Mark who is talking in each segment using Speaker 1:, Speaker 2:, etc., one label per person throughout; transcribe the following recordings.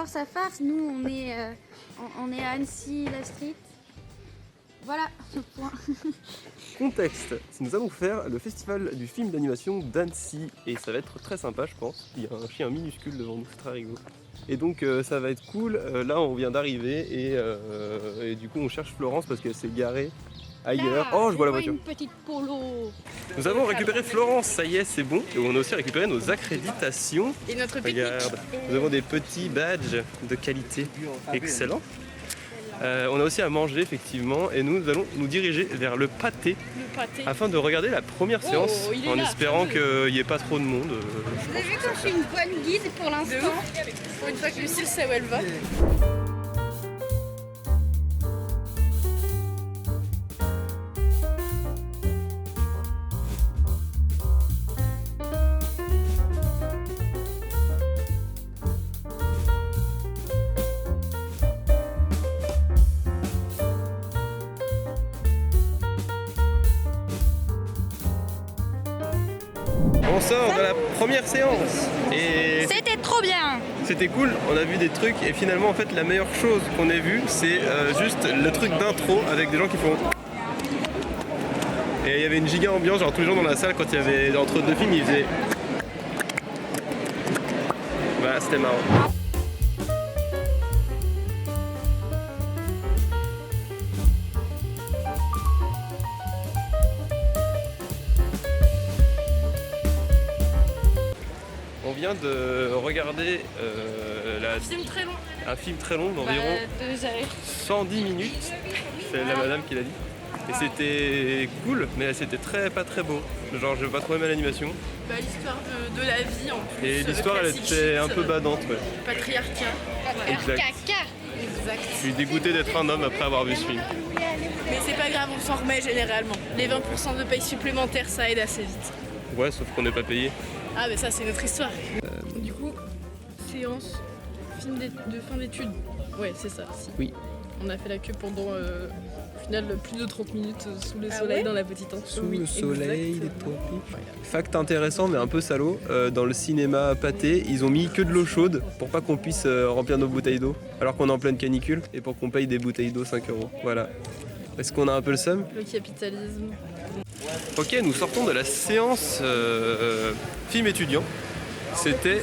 Speaker 1: alors sa farce, nous on est à Annecy, la street. Voilà, point.
Speaker 2: Contexte, nous allons faire le festival du film d'animation d'Annecy et ça va être très sympa je pense. Il y a un chien minuscule devant nous, c'est très rigolo. Et donc ça va être cool, là on vient d'arriver et du coup on cherche Florence parce qu'elle s'est garée ailleurs. Oh, je vois la voiture.
Speaker 1: Une petite polo.
Speaker 2: Nous avons récupéré Florence, ça y est, c'est bon. Et on a aussi récupéré nos accréditations.
Speaker 3: Et notre pique-nique.
Speaker 2: Regarde, nous avons des petits badges de qualité. Excellent. On a aussi à manger effectivement et nous allons nous diriger vers le pâté afin de regarder la première séance en espérant qu'il n'y ait pas trop de monde.
Speaker 1: Vous avez vu comme je suis une bonne guide pour l'instant.
Speaker 3: Pour une fois que Lucille sait où elle va.
Speaker 2: On sort de la première séance et
Speaker 1: C'était trop bien.
Speaker 2: c'était cool, on a vu des trucs et finalement en fait la meilleure chose qu'on ait vue c'est juste le truc d'intro avec des gens qui font. Et il y avait une giga ambiance, genre tous les gens dans la salle quand il y avait entre deux films ils faisaient. Voilà, c'était marrant. On vient de regarder un film très long d'environ 110 minutes, c'est la madame qui l'a dit. Et c'était cool, mais c'était pas très beau. Genre j'ai pas trop aimé l'animation.
Speaker 3: Bah, l'histoire de la vie en plus.
Speaker 2: Et l'histoire elle était un peu badante. Ouais.
Speaker 3: Patriarcat.
Speaker 2: Exact.
Speaker 3: Exact.
Speaker 2: Je suis dégoûté d'être un homme après avoir vu ce film.
Speaker 3: Mais c'est pas grave, on s'en remet généralement. Les 20% de paye supplémentaires, ça aide assez vite.
Speaker 2: Ouais, sauf qu'on n'est pas payé.
Speaker 3: Ah mais ça c'est notre histoire. Du coup, séance, film de fin d'études. Ouais c'est ça. Si.
Speaker 2: Oui.
Speaker 3: On a fait la queue pendant au final plus de 30 minutes sous le soleil dans la petite entrée.
Speaker 2: Sous le soleil des tropiques. Fact intéressant mais un peu salaud, dans le cinéma Pâté, ils ont mis que de l'eau chaude pour pas qu'on puisse remplir nos bouteilles d'eau alors qu'on est en pleine canicule et pour qu'on paye des bouteilles d'eau 5 €. Voilà. Est-ce qu'on a un peu le seum?
Speaker 3: Le capitalisme.
Speaker 2: Ok, nous sortons de la séance film étudiant. C'était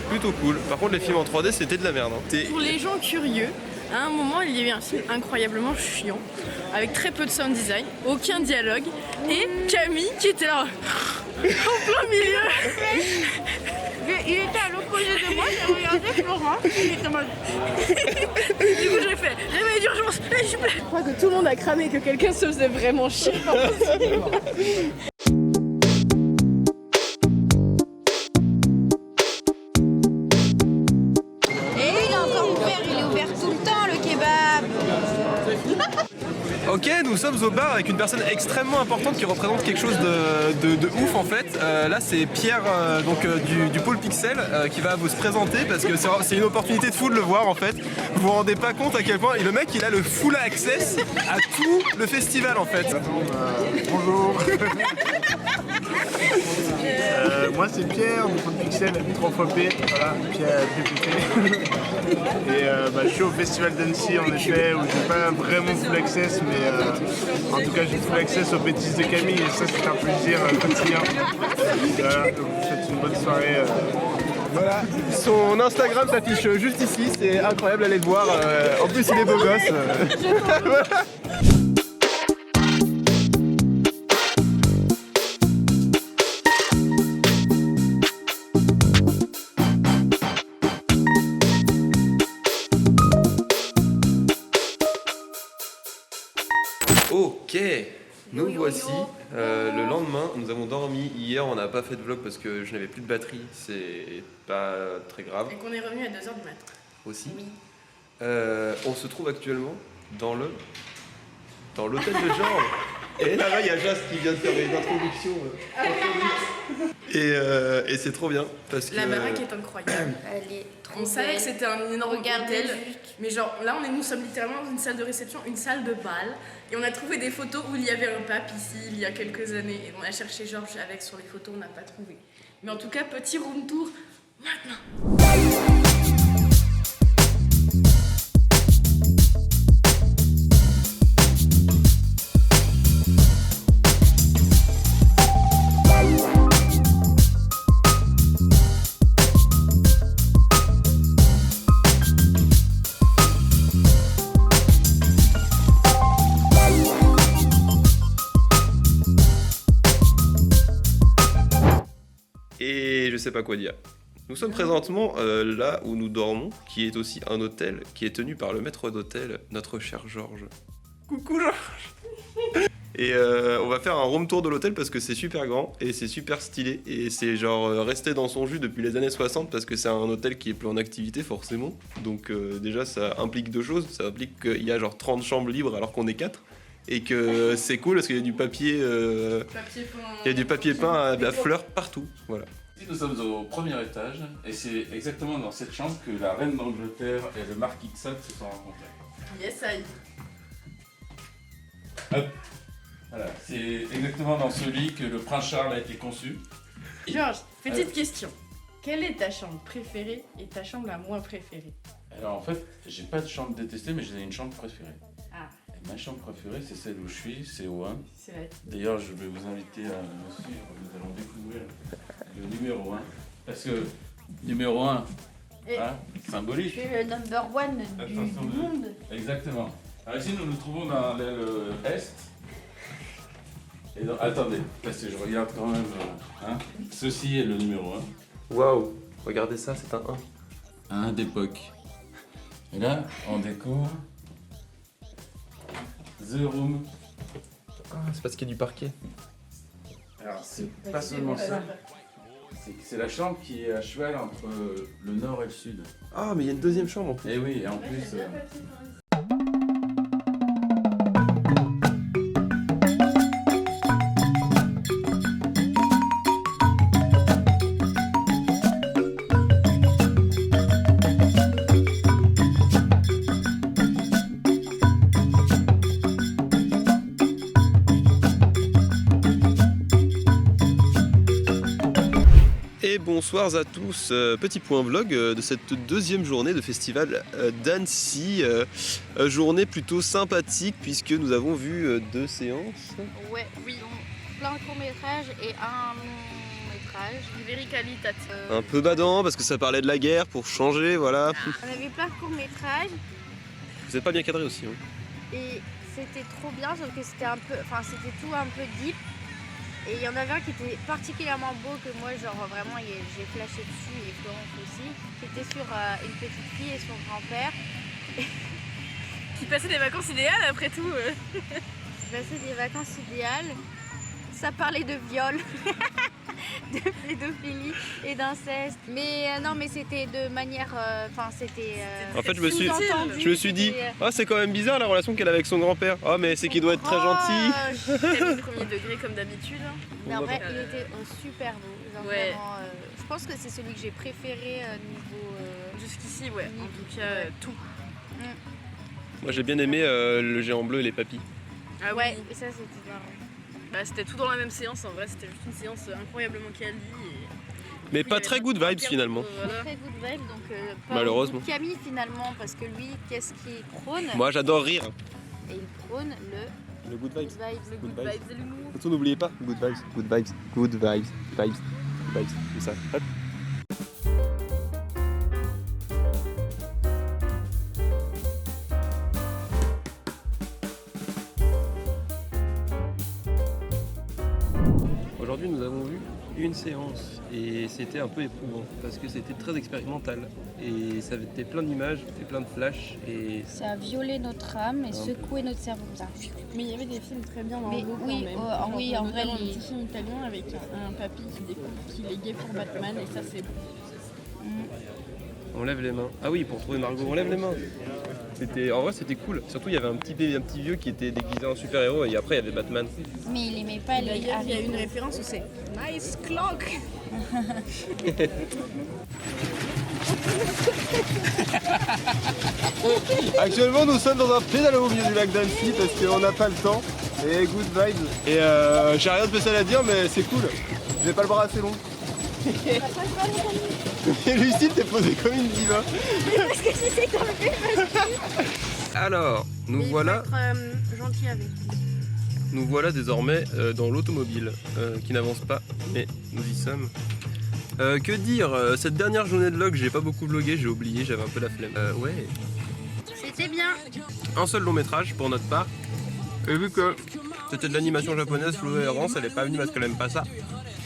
Speaker 2: plutôt cool. Par contre, les films en 3D, c'était de la merde. Hein.
Speaker 3: Pour les gens curieux, à un moment, il y avait un film incroyablement chiant, avec très peu de sound design, aucun dialogue, et Camille qui était là, en plein milieu.
Speaker 1: Il était à l'opposé de moi, j'ai regardé Florence, il était en mode...
Speaker 3: Du coup, j'ai fait réveil d'urgence, s'il vous plaît. Je crois que tout le monde a cramé, que quelqu'un se faisait vraiment chier.
Speaker 2: Ok, nous sommes au bar avec une personne extrêmement importante qui représente quelque chose de ouf en fait. Là c'est Pierre du pôle Pixel qui va vous se présenter parce que c'est une opportunité de fou de le voir en fait. Vous vous rendez pas compte à quel point le mec il a le full access à tout le festival en fait.
Speaker 4: Bonjour. Moi c'est Pierre du pôle Pixel 3 fois P, voilà, Pierre PPP. Et je suis au festival d'Annecy en effet où j'ai pas vraiment full access mais en tout cas j'ai full access aux bêtises de Camille et ça c'est un plaisir quotidien. Voilà, donc je vous souhaite une bonne soirée.
Speaker 2: Voilà, son Instagram s'affiche juste ici, c'est incroyable, allez le voir. En plus il est beau gosse. Voilà. Ok, nous voici le lendemain, nous avons dormi. Hier on n'a pas fait de vlog parce que je n'avais plus de batterie, c'est pas très grave.
Speaker 3: Et qu'on est revenu à 2h du matin.
Speaker 2: Aussi. Oui. On se trouve actuellement dans l'hôtel de genre. Et là-bas il y a Jas qui vient de faire une introduction. Et c'est trop bien parce que...
Speaker 3: La baraque est incroyable.
Speaker 1: Elle est trop
Speaker 3: On savait que c'était un énorme hôtel,
Speaker 1: juste.
Speaker 3: mais genre là nous sommes littéralement dans une salle de réception, une salle de bal, et on a trouvé des photos où il y avait un pape ici il y a quelques années, et on a cherché Georges avec sur les photos, on n'a pas trouvé. Mais en tout cas, petit room tour maintenant.
Speaker 2: et je sais pas quoi dire. Nous sommes présentement là où nous dormons, qui est aussi un hôtel, qui est tenu par le maître d'hôtel, notre cher Georges. Coucou Georges. Et on va faire un room tour de l'hôtel parce que c'est super grand et c'est super stylé et c'est genre resté dans son jus depuis les années 60 parce que c'est un hôtel qui est plus en activité forcément. Donc déjà ça implique deux choses, ça implique qu'il y a genre 30 chambres libres alors qu'on est 4 et que c'est cool parce qu'il y a du papier, il y a du papier peint à fleurs partout, voilà.
Speaker 5: Ici, nous sommes au premier étage et c'est exactement dans cette chambre que la reine d'Angleterre et le marquis de Sade se sont rencontrés.
Speaker 3: Yes, I.
Speaker 5: Hop. Voilà, c'est exactement dans ce lit que le prince Charles a été conçu.
Speaker 3: Georges, petite question. Quelle est ta chambre préférée et ta chambre la moins préférée?
Speaker 5: Alors en fait, j'ai pas de chambre détestée, mais j'ai une chambre préférée.
Speaker 3: Ah.
Speaker 5: Et ma chambre préférée, c'est celle où je suis, c'est au 1.
Speaker 3: C'est la...
Speaker 5: D'ailleurs, je vais vous inviter à me suivre, nous allons découvrir le numéro 1. Parce que numéro 1,
Speaker 1: Et
Speaker 5: hein, symbolique.
Speaker 1: c'est le number one
Speaker 5: Attention
Speaker 1: du
Speaker 5: de-
Speaker 1: monde.
Speaker 5: Exactement. Alors ici, nous nous trouvons dans l'aile est. Et attendez, parce que je regarde quand même. Hein. Ceci est le numéro 1.
Speaker 2: Waouh, regardez ça, c'est un 1.
Speaker 5: Un d'époque. Et là, on découvre The Room.
Speaker 2: Ah, c'est parce qu'il y a du parquet.
Speaker 5: Alors, c'est pas seulement ça. C'est la chambre qui est à cheval entre le nord et le sud.
Speaker 2: Ah, mais il y a une deuxième chambre en plus.
Speaker 5: Et oui, et en plus.
Speaker 2: Et bonsoir à tous, petit point vlog de cette deuxième journée de festival d'Annecy, journée plutôt sympathique puisque nous avons vu 2 séances.
Speaker 1: Ouais, oui. Plein de courts-métrages et un long-métrage.
Speaker 3: Very qualitatif.
Speaker 2: Un peu badant parce que ça parlait de la guerre pour changer, voilà.
Speaker 1: On avait plein de courts-métrages
Speaker 2: Vous êtes pas bien cadré aussi. Hein.
Speaker 1: et c'était trop bien, sauf que c'était un peu, enfin c'était tout un peu deep. Et il y en avait un qui était particulièrement beau que moi, genre vraiment, j'ai flashé dessus et Florence aussi. C'était sur une petite fille et son grand-père.
Speaker 3: Qui passait des vacances idéales après tout.
Speaker 1: Qui passaient des vacances idéales. Ça parlait de viol, de pédophilie et d'inceste. Mais non, mais c'était de manière, enfin c'était.
Speaker 2: En fait, je me suis dit,
Speaker 1: c'était,
Speaker 2: ah c'est quand même bizarre la relation qu'elle a avec son grand-père. Ah mais c'est qu'il doit être très gentil.
Speaker 1: proche.
Speaker 3: Premier degré comme d'habitude.
Speaker 1: Mais en vrai,
Speaker 3: bah,
Speaker 1: il était super beau. Genre
Speaker 3: Ouais.
Speaker 1: vraiment, je pense que c'est celui que j'ai préféré niveau.
Speaker 3: Jusqu'ici, ouais. En tout cas,
Speaker 1: Ouais.
Speaker 3: tout.
Speaker 2: Moi j'ai bien aimé le géant bleu et les papis.
Speaker 3: Ah
Speaker 1: Ouais,
Speaker 3: oui.
Speaker 1: et ça c'était marrant.
Speaker 3: Bah, c'était tout dans la même séance. En vrai, c'était juste une séance incroyablement quali.
Speaker 2: Mais pas très good vibes finalement.
Speaker 3: Voilà.
Speaker 1: Très good vibe, donc pas
Speaker 2: Malheureusement.
Speaker 1: beaucoup de Camille finalement, parce que lui, qu'est-ce qu'il prône?
Speaker 2: Moi j'adore rire.
Speaker 1: Et il prône le
Speaker 2: Le good
Speaker 1: good
Speaker 2: vibes.
Speaker 1: vibes.
Speaker 3: Le
Speaker 2: Good
Speaker 3: good
Speaker 2: vibes.
Speaker 3: vibes et l'humour.
Speaker 2: Surtout n'oubliez pas, good vibes, good vibes, good vibes, vibes, vibes, c'est ça. Hop. Aujourd'hui nous avons vu une séance et c'était un peu éprouvant parce que c'était très expérimental et ça avait plein d'images et plein de flashs et
Speaker 1: Ça a violé notre âme et secoué notre cerveau. Ça.
Speaker 3: Mais il y avait des films très bien dans
Speaker 1: Mais
Speaker 3: le quand
Speaker 1: oui,
Speaker 3: même.
Speaker 1: oui, en vrai,
Speaker 3: notamment
Speaker 1: les-
Speaker 3: un petit film italien avec un papy qui découvre qu'il est gay pour Batman et ça c'est beau.
Speaker 2: on lève les mains. Ah oui, pour trouver Margot, on lève les mains. En vrai c'était cool. Surtout il y avait un petit vieux qui était déguisé en super-héros et après il y avait Batman.
Speaker 1: Mais il aimait pas les
Speaker 3: D'ailleurs, il y a une référence où c'est Nice clock.
Speaker 2: Actuellement, nous sommes dans un pédalo au milieu du lac d'Annecy parce qu'on n'a pas le temps. Et good vibes. Et j'ai rien de spécial à dire, mais c'est cool. J'ai pas le bras assez long. Et Lucille, t'es posée comme une diva.
Speaker 1: Parce que si c'est comme
Speaker 2: Alors, nous voilà,
Speaker 3: gentil avec.
Speaker 2: nous voilà désormais dans l'automobile qui n'avance pas, mais nous y sommes. Que dire, cette dernière journée de vlog, j'ai pas beaucoup vlogué, j'ai oublié, j'avais un peu la flemme. Ouais.
Speaker 1: C'était bien.
Speaker 2: Un seul long métrage pour notre part. Et vu que C'était de l'animation japonaise, Flo et Rance, elle est pas venue parce qu'elle aime pas ça.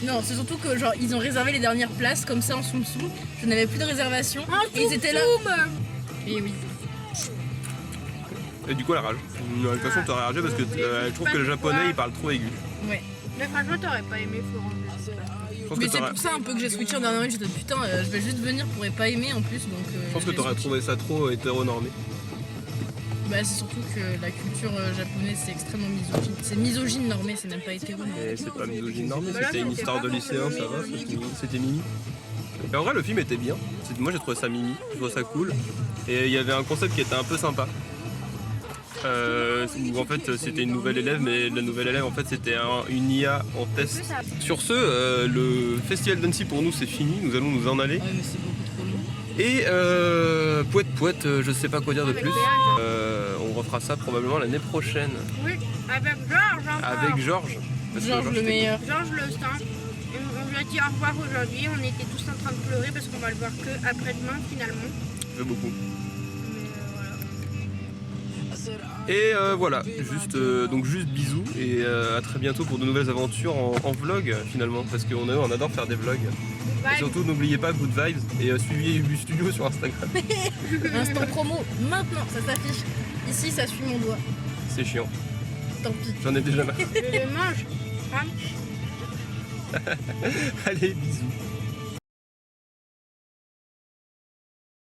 Speaker 3: Non, c'est surtout que genre ils ont réservé les dernières places comme ça en soum soum. Je n'avais plus de réservation et ils étaient là. Et oui.
Speaker 2: Et du coup elle rage. De toute façon t'aurais ragé parce que je trouve que le japonais il parle trop aigu.
Speaker 3: Ouais.
Speaker 1: Mais franchement, t'aurais pas aimé Florence.
Speaker 2: Je pense
Speaker 3: Mais
Speaker 2: que
Speaker 3: c'est
Speaker 2: t'aurais-
Speaker 3: pour ça un peu que j'ai switché en dernière minute. J'étais putain, je vais juste venir pour pas aimer en plus. Donc,
Speaker 2: je pense que t'aurais trouvé ça trop hétéronormé.
Speaker 3: Bah, c'est surtout que la culture japonaise c'est extrêmement misogyne. C'est misogyne normé, c'est même pas hétéro.
Speaker 2: Et c'est pas misogyne normée,
Speaker 1: Voilà,
Speaker 2: c'était une
Speaker 1: c'était
Speaker 2: histoire
Speaker 1: pas
Speaker 2: de lycéen, ça va, c'était mimi. Et en vrai le film était bien, moi j'ai trouvé ça mimi, je trouvais ça cool. Et il y avait un concept qui était un peu sympa. Où en fait c'était une nouvelle élève, mais la nouvelle élève en fait c'était une IA en test. Sur ce, le festival d'Annecy pour nous c'est fini, nous allons nous en aller.
Speaker 3: Ouais, mais c'est beaucoup trop long.
Speaker 2: Et poète, je sais pas quoi dire de plus. On refera ça probablement l'année prochaine.
Speaker 1: Oui, avec Georges encore.
Speaker 2: Avec Georges. Parce que
Speaker 3: Georges le
Speaker 2: c'était
Speaker 3: meilleur.
Speaker 1: Georges le stand. On lui a dit au revoir aujourd'hui. On était tous en train de pleurer parce qu'on va le voir que après-demain finalement.
Speaker 2: cool, ça fait beaucoup.
Speaker 1: Mais
Speaker 2: Et
Speaker 1: voilà.
Speaker 2: voilà, juste bisous et à très bientôt pour de nouvelles aventures en vlog finalement, parce qu'on adore faire des vlogs. Et surtout n'oubliez pas Good Vibes et suivez Ubu Studio sur Instagram.
Speaker 3: Instant promo, maintenant, ça s'affiche. Ici, ça suit mon doigt.
Speaker 2: C'est chiant,
Speaker 3: Tant pis.
Speaker 2: j'en ai déjà marre.
Speaker 1: Je le mange. Hein.
Speaker 2: Allez, bisous.